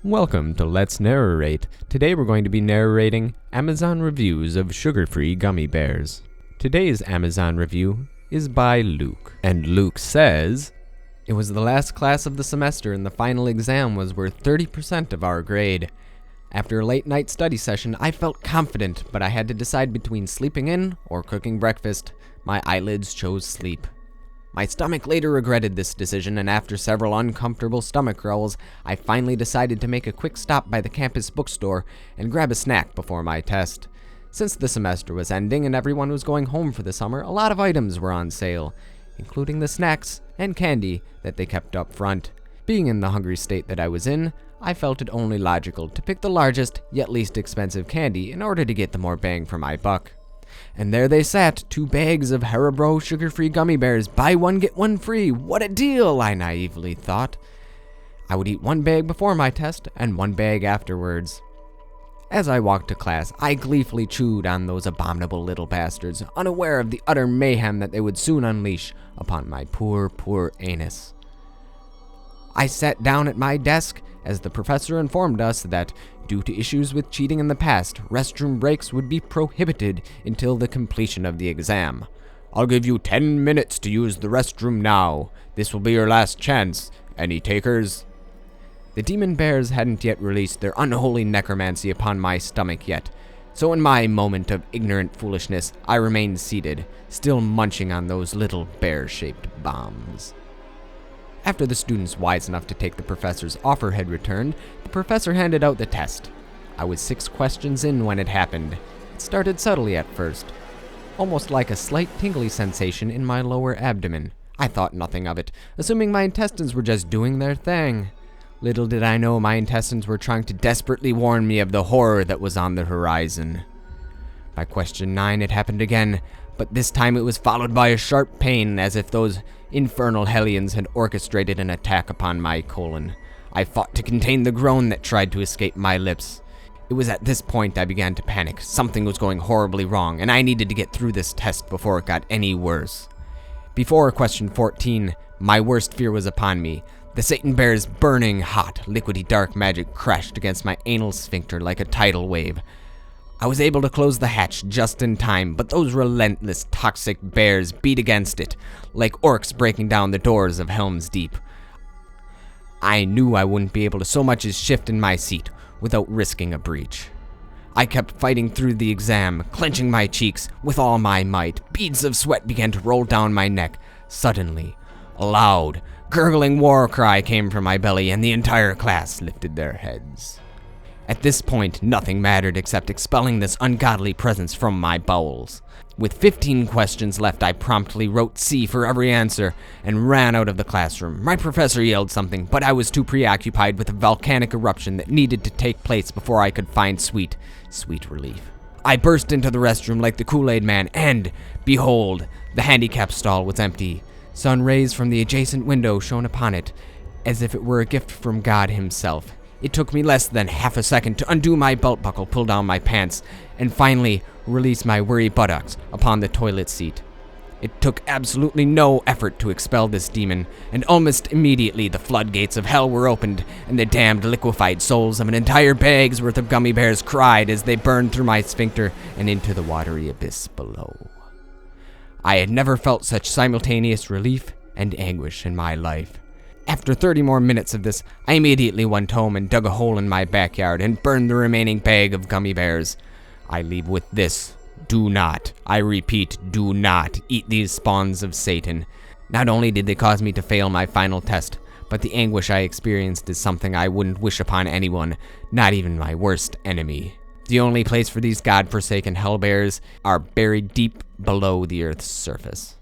Welcome to Let's Narrate. Today we're going to be narrating Amazon reviews of sugar-free gummy bears. Today's Amazon review is by Luke. And Luke says, "It was the last class of the semester and the final exam was worth 30% of our grade. After a late night study session, I felt confident, but I had to decide between sleeping in or cooking breakfast. My eyelids chose sleep. My stomach later regretted this decision, and after several uncomfortable stomach growls, I finally decided to make a quick stop by the campus bookstore and grab a snack before my test. Since the semester was ending and everyone was going home for the summer, a lot of items were on sale, including the snacks and candy that they kept up front. Being in the hungry state that I was in, I felt it only logical to pick the largest yet least expensive candy in order to get the more bang for my buck. And there they sat, 2 bags of Haribo sugar-free gummy bears. Buy one, get one free. What a deal, I naively thought. I would eat 1 bag before my test and 1 bag afterwards. As I walked to class, I gleefully chewed on those abominable little bastards, unaware of the utter mayhem that they would soon unleash upon my poor anus. I sat down at my desk as the professor informed us that, due to issues with cheating in the past, restroom breaks would be prohibited until the completion of the exam. "I'll give you 10 minutes to use the restroom now. This will be your last chance. Any takers?" The demon bears hadn't yet released their unholy necromancy upon my stomach yet, so in my moment of ignorant foolishness, I remained seated, still munching on those little bear-shaped bombs. After the students wise enough to take the professor's offer had returned, the professor handed out the test. I was 6 questions in when it happened. It started subtly at first, almost like a slight tingly sensation in my lower abdomen. I thought nothing of it, assuming my intestines were just doing their thing. Little did I know my intestines were trying to desperately warn me of the horror that was on the horizon. By question 9 it happened again, but this time it was followed by a sharp pain, as if those infernal hellions had orchestrated an attack upon my colon. I fought to contain the groan that tried to escape my lips. It was at this point I began to panic. Something was going horribly wrong, and I needed to get through this test before it got any worse. Before question 14, my worst fear was upon me. The Satan Bear's burning, hot, liquidy dark magic crashed against my anal sphincter like a tidal wave. I was able to close the hatch just in time, but those relentless, toxic bears beat against it, like orcs breaking down the doors of Helm's Deep. I knew I wouldn't be able to so much as shift in my seat without risking a breach. I kept fighting through the exam, clenching my cheeks with all my might. Beads of sweat began to roll down my neck. Suddenly, a loud, gurgling war cry came from my belly, and the entire class lifted their heads. At this point, nothing mattered except expelling this ungodly presence from my bowels. With 15 questions left, I promptly wrote C for every answer and ran out of the classroom. My professor yelled something, but I was too preoccupied with a volcanic eruption that needed to take place before I could find sweet relief. I burst into the restroom like the Kool-Aid Man, and, behold, the handicap stall was empty. Sun rays from the adjacent window shone upon it, as if it were a gift from God himself. It took me less than half a second to undo my belt buckle, pull down my pants, and finally release my weary buttocks upon the toilet seat. It took absolutely no effort to expel this demon, and almost immediately the floodgates of hell were opened, and the damned liquefied souls of an entire bag's worth of gummy bears cried as they burned through my sphincter and into the watery abyss below. I had never felt such simultaneous relief and anguish in my life. After 30 more minutes of this, I immediately went home and dug a hole in my backyard and burned the remaining bag of gummy bears. I leave with this: do not, I repeat, do not eat these spawns of Satan. Not only did they cause me to fail my final test, but the anguish I experienced is something I wouldn't wish upon anyone, not even my worst enemy. The only place for these godforsaken hellbears are buried deep below the earth's surface.